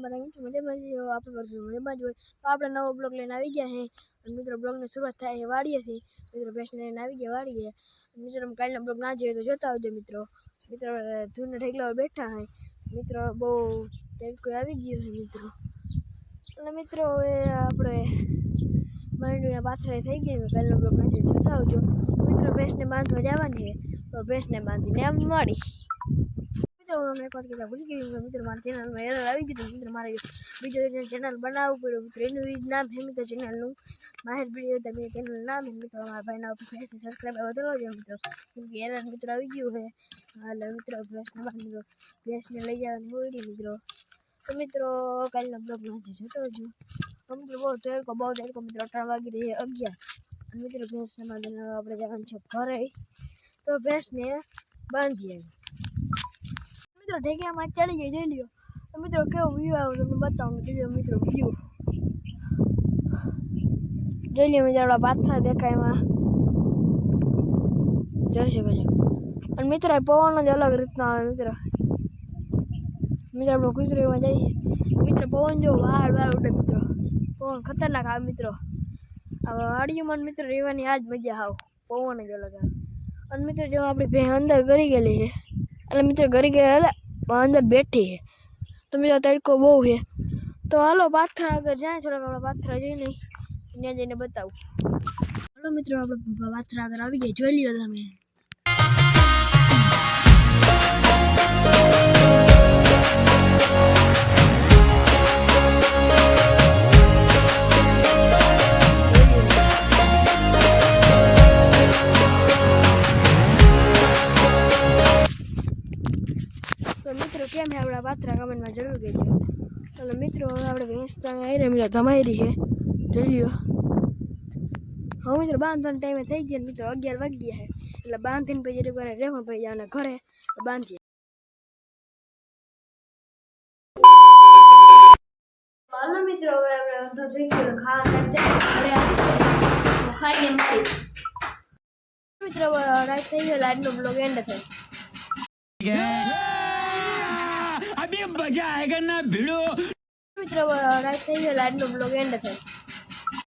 બધા મિત્રો મજામાં છીએ આપણે બધું મજામાં જ હોય તો આપણે નવો બ્લોગ લઈને આવી ગયા છે અને મિત્રો બ્લોગની શરૂઆત થાય છે વાડીએથી મિત્રો ભેંસને લઈને આવી ગયા વાડીએ મિત્રો કાલનો બ્લોગ ના જોઈએ તો જોતા આવજો મિત્રો ધૂળના ઢેકલા બેઠા હોય મિત્રો બહુ ટેન્કો આવી ગયો છે મિત્રો અને મિત્રો હવે આપણે માંડવીના પાથરા થઈ ગયા કાલનો બ્લોગ ના જોઈએ જોતા આવજો મિત્રો ભેંસને બાંધવા જવાની છે તો ભેંસને બાંધીને આમ વાળી मैं एक बात कहता भूल गई मित्र मारे चैनल में एरर આવી ગયું મિત્ર મારે બીજો ચેનલ બનાવવું પડ્યું મિત્ર એનું નામ છે મિત્ર ચેનલનું માહિર વિડિયો તમે ચેનલ નામ મિત્ર મારા ભાઈના ઉપર સબસ્ક્રાઇબ વધારો જો મિત્રો કે એરર મિત્ર આવી ગયું છે હાલ મિત્ર ભેંસને લઈ જવાની હોડી મિત્રો તો મિત્રો કાલનો બ્લોગ ના જોતો જો મિત્રો બહુ તેડકો મિત્રો 3 વાગી રહી 11 મિત્રો ભેંસને બાંધીને આપણે જવાનું છે ઘરે તો ભેંસને બાંધીએ મિત્રો ઢેકલામાં ચડી ગઈ જોઈ લ્યો તો મિત્રો કેવો વ્યૂ આવ્યો તમને બતાવું મિત્રો વ્યૂ જોઈ લ્યો મિત્રો આપણા પાથરા દેખાય એમાં જોઈ શકો છો અને મિત્રો પવન જ અલગ રીતનો આવે મિત્રો આપણો કૂતરો એમાં જઈએ મિત્રો પવન જો વાળ ઉડે મિત્રો પવન ખતરનાક આવે મિત્રો આ વાડીઓમાં મિત્રો રહેવાની આ જ મજા આવ પવન જ અલગ આવે અને મિત્રો જો આપણી ભેં અંદર ગરી ગયેલી છે એટલે મિત્રો ગરી ગયા અંદર બેઠી છે તો મિત્રો તડકો બહુ છે તો હાલો પાથરા આગળ જાય થોડાક આપણા પાથરા જોઈ નહીં ત્યાં જઈને બતાવું હાલો મિત્રો આપણે પાથરા આગળ આવી ગયા જોઈ લ્યો તમે મિત્રો કેમ છે આપણા પાથરા કમેન્ટમાં જરૂર કહેજો અને મિત્રો આપણે ભેંસ આવી રહી મિત્રો ધમાઈ છે જોઈ લ્યો હવે મિત્રો બાંધવાનો ટાઈમે થઈ ગયા મિત્રો 11 વાગી ગયા છે એટલે બાંધીને પછી રેખણ પછી જવાના ઘરે બાંધીએ હાલો મિત્રો હવે આપણે અડધો થઈ ગયો ખાવા ઘરે આવી ખાઈને મળી મિત્રો રાત થઈ ગયો આજનો બ્લોગ એન્ડ થાય अभी मजा आएगा ना भिड़ो मित्र रात થઈ ગયો આજનો બ્લોગ એન્ડ થાય